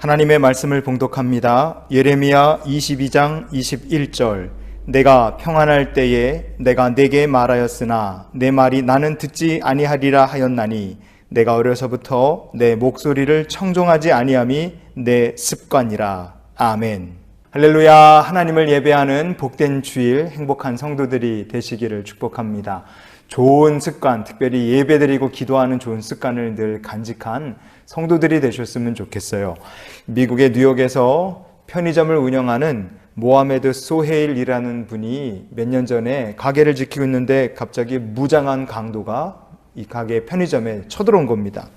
하나님의 말씀을 봉독합니다. 예레미야 22장 21절. 내가 평안할 때에 내가 네게 말하였으나 내 말이 나는 듣지 아니하리라 하였나니 내가 어려서부터 내 목소리를 청종하지 아니함이 내 습관이라. 아멘. 할렐루야. 하나님을 예배하는 복된 주일, 행복한 성도들이 되시기를 축복합니다. 좋은 습관, 특별히 예배드리고 기도하는 좋은 습관을 늘 간직한 성도들이 되셨으면 좋겠어요. 미국의 뉴욕에서 편의점을 운영하는 모하메드 소헤일이라는 분이 몇 년 전에 가게를 지키고 있는데 갑자기 무장한 강도가 이 가게 편의점에 쳐들어온 겁니다.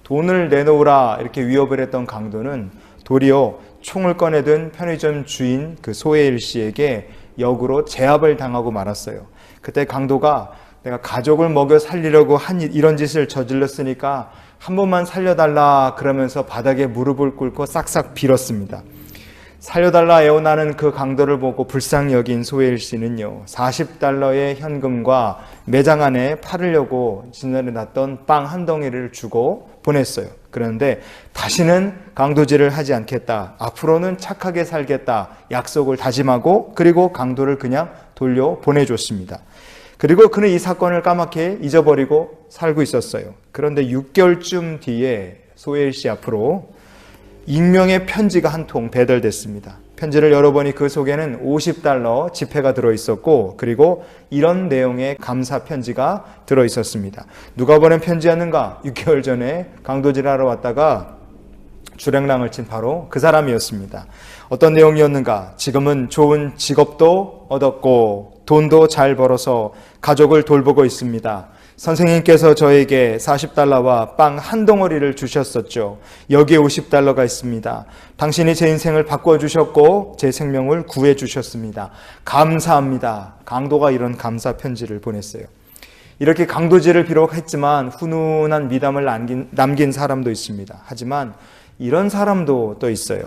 돈을 내놓으라 이렇게 위협을 했던 강도는 도리어 총을 꺼내든 편의점 주인 그 소헤일 씨에게 역으로 제압을 당하고 말았어요. 그때 강도가 내가 가족을 먹여 살리려고 이런 짓을 저질렀으니까 한 번만 살려달라 그러면서 바닥에 무릎을 꿇고 싹싹 빌었습니다. 살려달라 애원하는 그 강도를 보고 불쌍히 여긴 소헤일 씨는요, $40의 현금과 매장 안에 팔으려고 진열해 놨던 빵 한 덩이를 주고 보냈어요. 그런데 다시는 강도질을 하지 않겠다, 앞으로는 착하게 살겠다 약속을 다짐하고 그리고 강도를 그냥 돌려 보내줬습니다. 그리고 그는 이 사건을 까맣게 잊어버리고 살고 있었어요. 그런데 6개월쯤 뒤에 소헤일 씨 앞으로 익명의 편지가 한 통 배달됐습니다. 편지를 열어보니 그 속에는 $50 지폐가 들어있었고 그리고 이런 내용의 감사 편지가 들어있었습니다. 누가 보낸 편지였는가? 6개월 전에 강도질하러 왔다가 주랭랑을 친 바로 그 사람이었습니다. 어떤 내용이었는가? 지금은 좋은 직업도 얻었고 돈도 잘 벌어서 가족을 돌보고 있습니다. 선생님께서 저에게 $40와 빵 한 덩어리를 주셨었죠. 여기에 $50가 있습니다. 당신이 제 인생을 바꿔주셨고 제 생명을 구해주셨습니다. 감사합니다. 강도가 이런 감사 편지를 보냈어요. 이렇게 강도질을 비록 했지만 훈훈한 미담을 남긴 사람도 있습니다. 하지만 이런 사람도 또 있어요.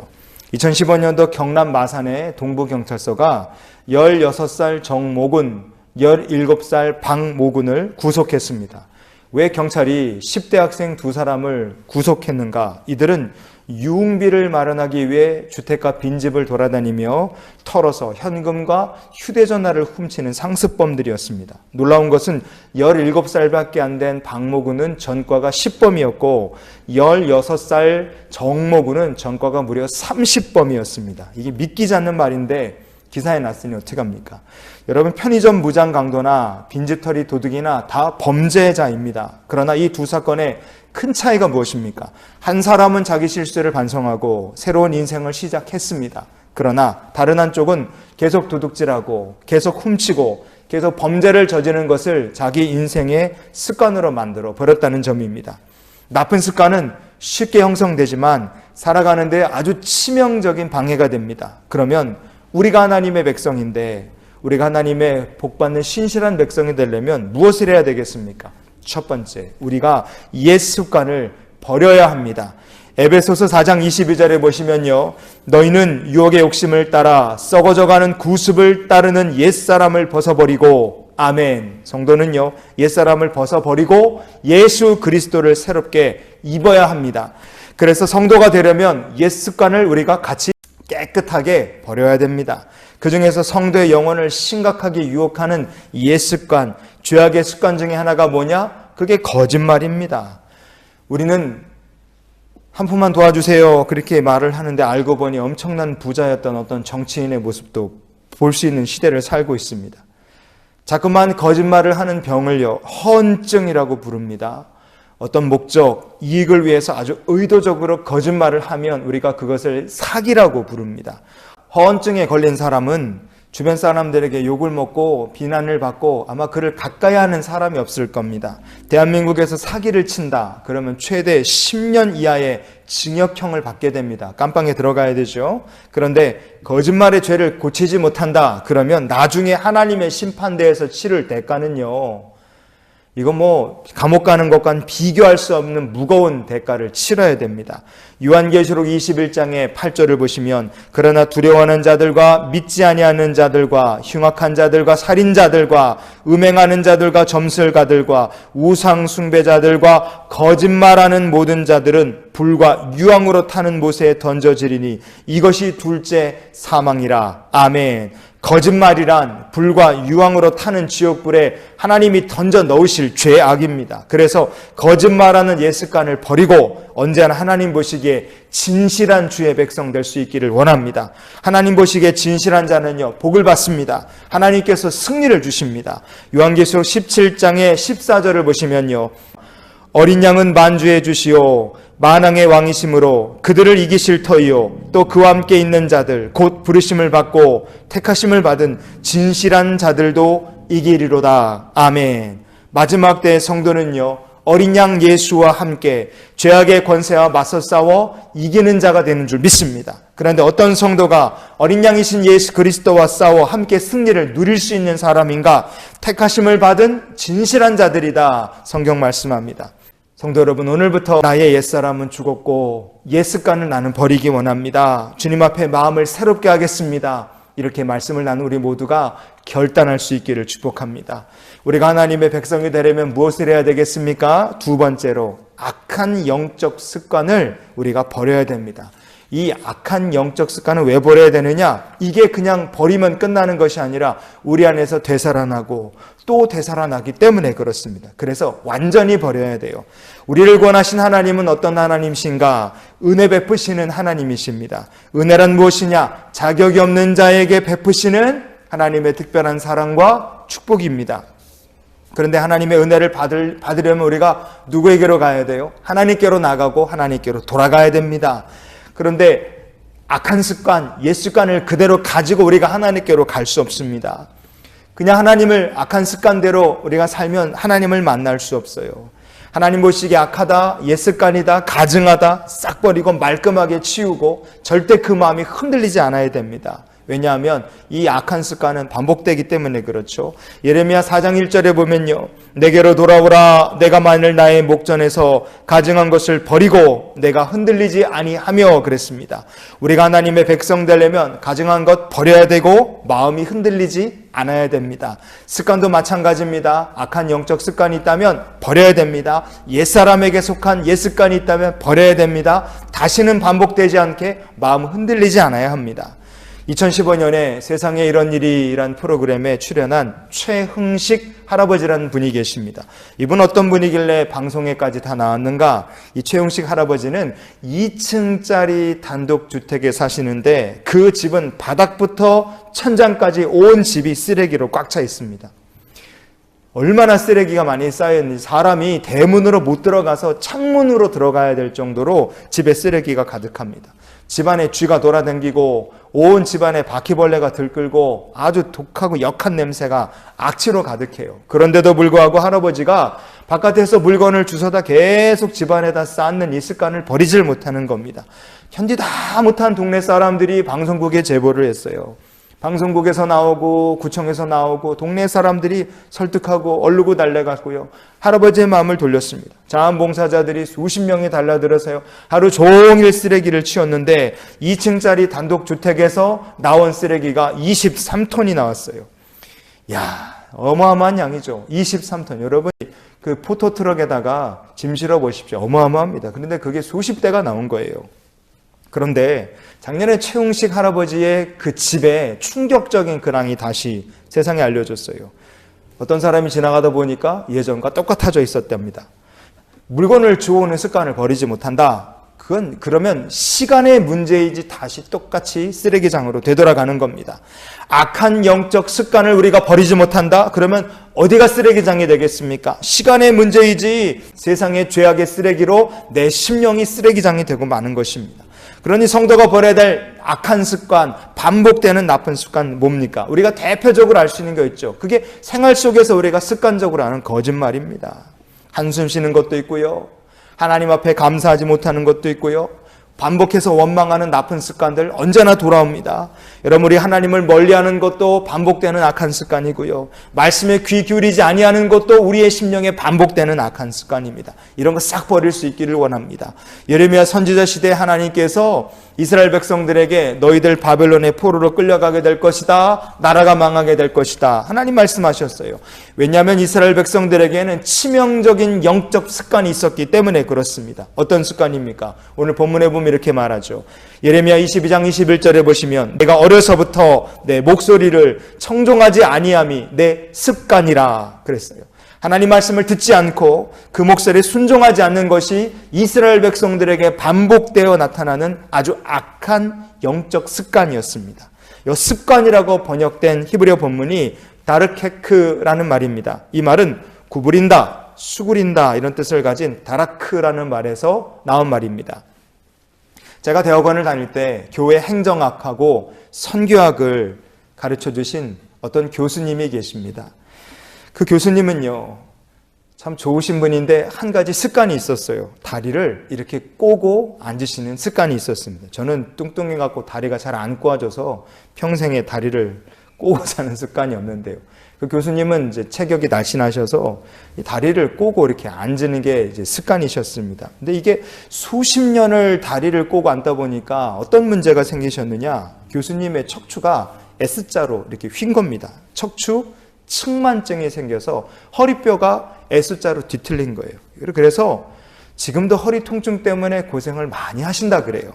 2015년도 경남 마산의 동부경찰서가 16살 정모군, 17살 박모군을 구속했습니다. 왜 경찰이 10대 학생 2사람을 구속했는가? 이들은 유흥비를 마련하기 위해 주택가 빈집을 돌아다니며 털어서 현금과 휴대전화를 훔치는 상습범들이었습니다. 놀라운 것은 17살밖에 안 된 박모군은 전과가 10범이었고 16살 정모군은 전과가 무려 30범이었습니다. 이게 믿기지 않는 말인데 기사에 났으니 어떡합니까? 여러분, 편의점 무장 강도나 빈집털이 도둑이나 다 범죄자입니다. 그러나 이 두 사건의 큰 차이가 무엇입니까? 한 사람은 자기 실수를 반성하고 새로운 인생을 시작했습니다. 그러나 다른 한쪽은 계속 도둑질하고 계속 훔치고 계속 범죄를 저지르는 것을 자기 인생의 습관으로 만들어 버렸다는 점입니다. 나쁜 습관은 쉽게 형성되지만 살아가는데 아주 치명적인 방해가 됩니다. 그러면 우리가 하나님의 백성인데 우리가 하나님의 복받는 신실한 백성이 되려면 무엇을 해야 되겠습니까? 첫 번째, 우리가 옛 습관을 버려야 합니다. 에베소서 4장 22절에 보시면요, 너희는 유혹의 욕심을 따라 썩어져가는 구습을 따르는 옛사람을 벗어버리고, 아멘. 성도는요, 옛사람을 벗어버리고 예수 그리스도를 새롭게 입어야 합니다. 그래서 성도가 되려면 옛 습관을 우리가 같이 깨끗하게 버려야 됩니다. 그 중에서 성도의 영혼을 심각하게 유혹하는 옛 습관, 죄악의 습관 중에 하나가 뭐냐? 그게 거짓말입니다. 우리는 한 푼만 도와주세요 그렇게 말을 하는데 알고 보니 엄청난 부자였던 어떤 정치인의 모습도 볼 수 있는 시대를 살고 있습니다. 자꾸만 거짓말을 하는 병을요, 허언증이라고 부릅니다. 어떤 목적, 이익을 위해서 아주 의도적으로 거짓말을 하면 우리가 그것을 사기라고 부릅니다. 허언증에 걸린 사람은 주변 사람들에게 욕을 먹고 비난을 받고 아마 그를 가까이 하는 사람이 없을 겁니다. 대한민국에서 사기를 친다 그러면 최대 10년 이하의 징역형을 받게 됩니다. 깜빵에 들어가야 되죠. 그런데 거짓말의 죄를 고치지 못한다 그러면 나중에 하나님의 심판대에서 치를 대가는요, 이거 뭐 감옥 가는 것과는 비교할 수 없는 무거운 대가를 치러야 됩니다. 요한계시록 21장의 8절을 보시면 그러나 두려워하는 자들과 믿지 아니하는 자들과 흉악한 자들과 살인자들과 음행하는 자들과 점술가들과 우상 숭배자들과 거짓말하는 모든 자들은 불과 유황으로 타는 못에 던져지리니 이것이 둘째 사망이라. 아멘. 거짓말이란 불과 유황으로 타는 지옥불에 하나님이 던져 넣으실 죄악입니다. 그래서 거짓말하는 예습관을 버리고 언제나 하나님 보시기에 진실한 주의 백성 될 수 있기를 원합니다. 하나님 보시기에 진실한 자는요 복을 받습니다. 하나님께서 승리를 주십니다. 요한계시록 17장의 14절을 보시면요, 어린 양은 만주해 주시오 만왕의 왕이심으로 그들을 이기실 터이요 또 그와 함께 있는 자들 곧 부르심을 받고 택하심을 받은 진실한 자들도 이기리로다. 아멘. 마지막 때의 성도는요 어린 양 예수와 함께 죄악의 권세와 맞서 싸워 이기는 자가 되는 줄 믿습니다. 그런데 어떤 성도가 어린 양이신 예수 그리스도와 싸워 함께 승리를 누릴 수 있는 사람인가? 택하심을 받은 진실한 자들이다. 성경 말씀합니다. 성도 여러분, 오늘부터 나의 옛사람은 죽었고 옛습관을 나는 버리기 원합니다. 주님 앞에 마음을 새롭게 하겠습니다. 이렇게 말씀을 나눈 우리 모두가 결단할 수 있기를 축복합니다. 우리가 하나님의 백성이 되려면 무엇을 해야 되겠습니까? 두 번째로 악한 영적 습관을 우리가 버려야 됩니다. 이 악한 영적 습관을 왜 버려야 되느냐? 이게 그냥 버리면 끝나는 것이 아니라 우리 안에서 되살아나고 또 되살아나기 때문에 그렇습니다. 그래서 완전히 버려야 돼요. 우리를 권하신 하나님은 어떤 하나님이신가? 은혜 베푸시는 하나님이십니다. 은혜란 무엇이냐? 자격이 없는 자에게 베푸시는 하나님의 특별한 사랑과 축복입니다. 그런데 하나님의 은혜를 받으려면 우리가 누구에게로 가야 돼요? 하나님께로 나가고 하나님께로 돌아가야 됩니다. 그런데 악한 습관, 옛 습관을 그대로 가지고 우리가 하나님께로 갈 수 없습니다. 그냥 하나님을 악한 습관대로 우리가 살면 하나님을 만날 수 없어요. 하나님 보시기에 악하다, 옛 습관이다, 가증하다 싹 버리고 말끔하게 치우고 절대 그 마음이 흔들리지 않아야 됩니다. 왜냐하면 이 악한 습관은 반복되기 때문에 그렇죠. 예레미야 4장 1절에 보면요, 내게로 돌아오라. 내가 만일 나의 목전에서 가증한 것을 버리고 내가 흔들리지 아니하며 그랬습니다. 우리가 하나님의 백성 되려면 가증한 것 버려야 되고 마음이 흔들리지 않아야 됩니다. 습관도 마찬가지입니다. 악한 영적 습관이 있다면 버려야 됩니다. 옛사람에게 속한 옛 습관이 있다면 버려야 됩니다. 다시는 반복되지 않게 마음 흔들리지 않아야 합니다. 2015년에 세상에 이런 일이란 프로그램에 출연한 최흥식 할아버지라는 분이 계십니다. 이분 어떤 분이길래 방송에까지 다 나왔는가? 이 최흥식 할아버지는 2층짜리 단독주택에 사시는데 그 집은 바닥부터 천장까지 온 집이 쓰레기로 꽉 차 있습니다. 얼마나 쓰레기가 많이 쌓여있는지 사람이 대문으로 못 들어가서 창문으로 들어가야 될 정도로 집에 쓰레기가 가득합니다. 집안에 쥐가 돌아다니고 온 집안에 바퀴벌레가 들끓고 아주 독하고 역한 냄새가 악취로 가득해요. 그런데도 불구하고 할아버지가 바깥에서 물건을 주워다 계속 집안에다 쌓는 이 습관을 버리질 못하는 겁니다. 견디다 못한 동네 사람들이 방송국에 제보를 했어요. 방송국에서 나오고 구청에서 나오고 동네 사람들이 설득하고 얼르고 달래갔고요. 할아버지의 마음을 돌렸습니다. 자원봉사자들이 수십 명이 달라들어서요. 하루 종일 쓰레기를 치웠는데 2층짜리 단독주택에서 나온 쓰레기가 23톤이 나왔어요. 야, 어마어마한 양이죠. 23톤. 여러분 그 포토트럭에다가 짐 실어 보십시오. 어마어마합니다. 그런데 그게 수십 대가 나온 거예요. 그런데 작년에 최웅식 할아버지의 그 집에 충격적인 근황이 다시 세상에 알려졌어요. 어떤 사람이 지나가다 보니까 예전과 똑같아져 있었답니다. 물건을 주워오는 습관을 버리지 못한다. 그러면 시간의 문제이지 다시 똑같이 쓰레기장으로 되돌아가는 겁니다. 악한 영적 습관을 우리가 버리지 못한다? 그러면 어디가 쓰레기장이 되겠습니까? 시간의 문제이지 세상의 죄악의 쓰레기로 내 심령이 쓰레기장이 되고 마는 것입니다. 그러니 성도가 버려야 될 악한 습관, 반복되는 나쁜 습관 뭡니까? 우리가 대표적으로 알 수 있는 거 있죠. 그게 생활 속에서 우리가 습관적으로 하는 거짓말입니다. 한숨 쉬는 것도 있고요. 하나님 앞에 감사하지 못하는 것도 있고요. 반복해서 원망하는 나쁜 습관들 언제나 돌아옵니다. 여러분, 우리 하나님을 멀리하는 것도 반복되는 악한 습관이고요. 말씀에 귀 기울이지 아니하는 것도 우리의 심령에 반복되는 악한 습관입니다. 이런 거 싹 버릴 수 있기를 원합니다. 예레미야 선지자 시대에 하나님께서 이스라엘 백성들에게 너희들 바벨론의 포로로 끌려가게 될 것이다. 나라가 망하게 될 것이다. 하나님 말씀하셨어요. 왜냐하면 이스라엘 백성들에게는 치명적인 영적 습관이 있었기 때문에 그렇습니다. 어떤 습관입니까? 오늘 본문에 보면 이렇게 말하죠. 예레미야 22장 21절에 보시면 내가 어려서부터 내 목소리를 청종하지 아니함이 내 습관이라 그랬어요. 하나님 말씀을 듣지 않고 그 목소리에 순종하지 않는 것이 이스라엘 백성들에게 반복되어 나타나는 아주 악한 영적 습관이었습니다. 이 습관이라고 번역된 히브리어 본문이 다르케크라는 말입니다. 이 말은 구부린다, 수구린다 이런 뜻을 가진 다라크라는 말에서 나온 말입니다. 제가 대학원을 다닐 때 교회 행정학하고 선교학을 가르쳐 주신 어떤 교수님이 계십니다. 그 교수님은요, 참 좋으신 분인데 한 가지 습관이 있었어요. 다리를 이렇게 꼬고 앉으시는 습관이 있었습니다. 저는 뚱뚱해 갖고 다리가 잘 안 꼬아져서 평생에 다리를 꼬고 사는 습관이 없는데요. 그 교수님은 이제 체격이 날씬하셔서 이 다리를 꼬고 이렇게 앉는 게 이제 습관이셨습니다. 근데 이게 수십 년을 다리를 꼬고 앉다 보니까 어떤 문제가 생기셨느냐? 교수님의 척추가 S자로 이렇게 휜 겁니다. 척추 측만증이 생겨서 허리뼈가 S자로 뒤틀린 거예요. 그래서 지금도 허리 통증 때문에 고생을 많이 하신다 그래요.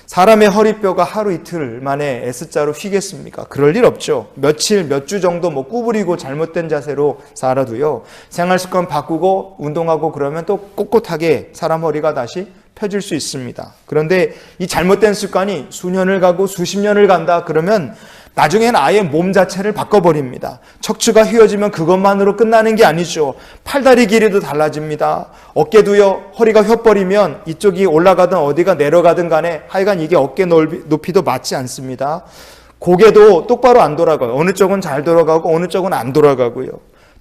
사람의 허리뼈가 하루 이틀 만에 S자로 휘겠습니까? 그럴 일 없죠. 며칠, 몇 주 정도 뭐 구부리고 잘못된 자세로 살아도요. 생활 습관 바꾸고 운동하고 그러면 또 꼿꼿하게 사람 허리가 다시 펴질 수 있습니다. 그런데 이 잘못된 습관이 수년을 가고 수십 년을 간다 그러면 나중에는 아예 몸 자체를 바꿔버립니다. 척추가 휘어지면 그것만으로 끝나는 게 아니죠. 팔다리 길이도 달라집니다. 어깨도요, 허리가 휘어버리면 이쪽이 올라가든 어디가 내려가든 간에 하여간 이게 어깨 높이도 맞지 않습니다. 고개도 똑바로 안 돌아가요. 어느 쪽은 잘 돌아가고 어느 쪽은 안 돌아가고요.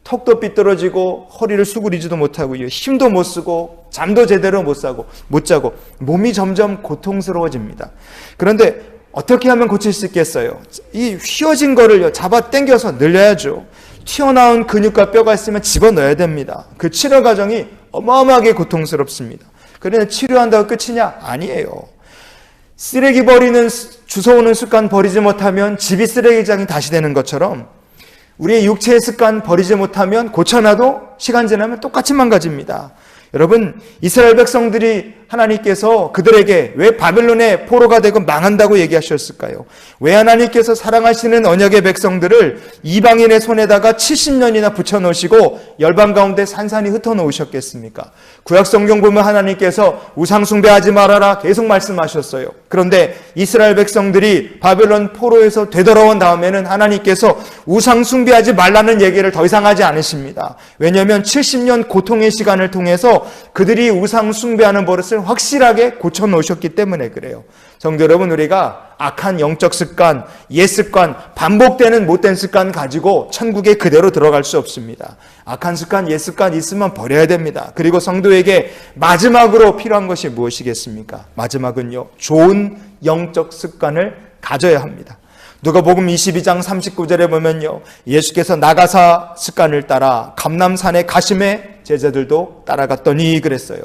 턱도 삐뚤어지고 허리를 수그리지도 못하고요. 힘도 못 쓰고 잠도 제대로 못 자고 몸이 점점 고통스러워집니다. 그런데 어떻게 하면 고칠 수 있겠어요? 이 휘어진 거를 잡아 당겨서 늘려야죠. 튀어나온 근육과 뼈가 있으면 집어넣어야 됩니다. 그 치료 과정이 어마어마하게 고통스럽습니다. 그런데 치료한다고 끝이냐? 아니에요. 쓰레기 버리는, 주워오는 습관 버리지 못하면 집이 쓰레기장이 다시 되는 것처럼 우리의 육체의 습관 버리지 못하면 고쳐놔도 시간 지나면 똑같이 망가집니다. 여러분, 이스라엘 백성들이 하나님께서 그들에게 왜 바벨론의 포로가 되고 망한다고 얘기하셨을까요? 왜 하나님께서 사랑하시는 언약의 백성들을 이방인의 손에다가 70년이나 붙여놓으시고 열방 가운데 산산이 흩어놓으셨겠습니까? 구약 성경 보면 하나님께서 우상 숭배하지 말아라 계속 말씀하셨어요. 그런데 이스라엘 백성들이 바벨론 포로에서 되돌아온 다음에는 하나님께서 우상 숭배하지 말라는 얘기를 더 이상 하지 않으십니다. 왜냐하면 70년 고통의 시간을 통해서 그들이 우상 숭배하는 버릇을 확실하게 고쳐놓으셨기 때문에 그래요. 성도 여러분, 우리가 악한 영적 습관, 옛 습관, 반복되는 못된 습관 가지고 천국에 그대로 들어갈 수 없습니다. 악한 습관, 옛 습관 있으면 버려야 됩니다. 그리고 성도에게 마지막으로 필요한 것이 무엇이겠습니까? 마지막은요, 좋은 영적 습관을 가져야 합니다. 누가복음 22장 39절에 보면요, 예수께서 나가사 습관을 따라 감람산에 가심에 제자들도 따라갔더니 그랬어요.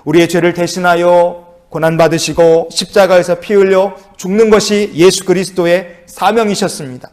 우리의 죄를 대신하여 고난받으시고 십자가에서 피 흘려 죽는 것이 예수 그리스도의 사명이셨습니다.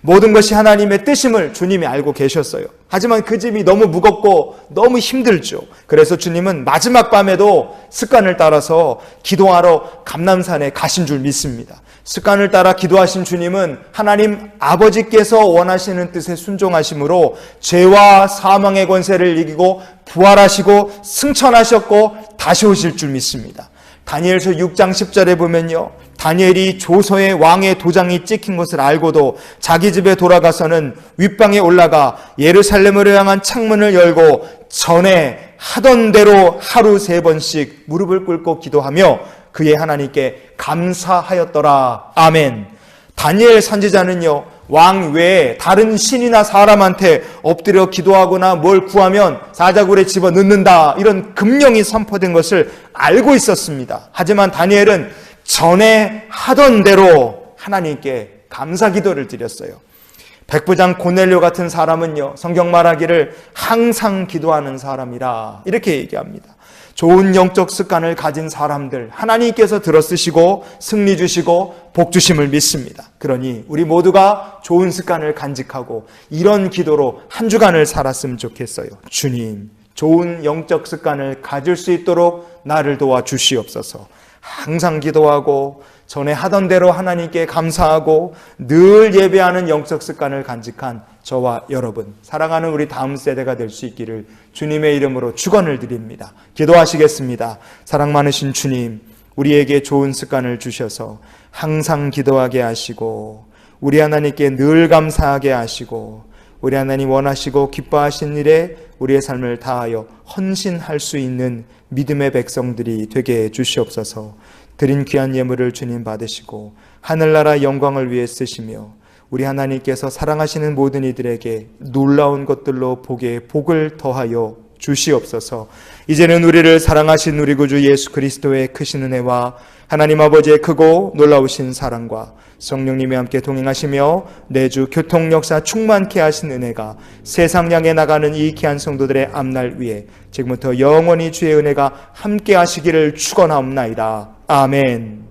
모든 것이 하나님의 뜻임을 주님이 알고 계셨어요. 하지만 그 짐이 너무 무겁고 너무 힘들죠. 그래서 주님은 마지막 밤에도 습관을 따라서 기도하러 감람산에 가신 줄 믿습니다. 습관을 따라 기도하신 주님은 하나님 아버지께서 원하시는 뜻에 순종하심으로 죄와 사망의 권세를 이기고 부활하시고 승천하셨고 다시 오실 줄 믿습니다. 다니엘서 6장 10절에 보면요, 다니엘이 조서의 왕의 도장이 찍힌 것을 알고도 자기 집에 돌아가서는 윗방에 올라가 예루살렘으로 향한 창문을 열고 전에 하던 대로 하루 3번씩 무릎을 꿇고 기도하며 그의 하나님께 감사하였더라. 아멘. 다니엘 선지자는요, 왕 외에 다른 신이나 사람한테 엎드려 기도하거나 뭘 구하면 사자굴에 집어 넣는다, 이런 금령이 선포된 것을 알고 있었습니다. 하지만 다니엘은 전에 하던 대로 하나님께 감사 기도를 드렸어요. 백부장 고넬료 같은 사람은요, 성경 말하기를 항상 기도하는 사람이라 이렇게 얘기합니다. 좋은 영적 습관을 가진 사람들, 하나님께서 들어쓰시고 승리 주시고 복 주심을 믿습니다. 그러니 우리 모두가 좋은 습관을 간직하고 이런 기도로 한 주간을 살았으면 좋겠어요. 주님, 좋은 영적 습관을 가질 수 있도록 나를 도와 주시옵소서. 항상 기도하고 전에 하던 대로 하나님께 감사하고 늘 예배하는 영적 습관을 간직한 저와 여러분, 사랑하는 우리 다음 세대가 될 수 있기를 주님의 이름으로 축원을 드립니다. 기도하시겠습니다. 사랑 많으신 주님, 우리에게 좋은 습관을 주셔서 항상 기도하게 하시고 우리 하나님께 늘 감사하게 하시고 우리 하나님 원하시고 기뻐하신 일에 우리의 삶을 다하여 헌신할 수 있는 믿음의 백성들이 되게 해 주시옵소서. 드린 귀한 예물을 주님 받으시고 하늘나라 영광을 위해 쓰시며 우리 하나님께서 사랑하시는 모든 이들에게 놀라운 것들로 복을 더하여 주시옵소서. 이제는 우리를 사랑하신 우리 구주 예수 그리스도의 크신 은혜와 하나님 아버지의 크고 놀라우신 사랑과 성령님이 함께 동행하시며 내주 교통 역사 충만케 하신 은혜가 세상 향해 나가는 이 귀한 성도들의 앞날 위에 지금부터 영원히 주의 은혜가 함께 하시기를 축원하옵나이다. 아멘.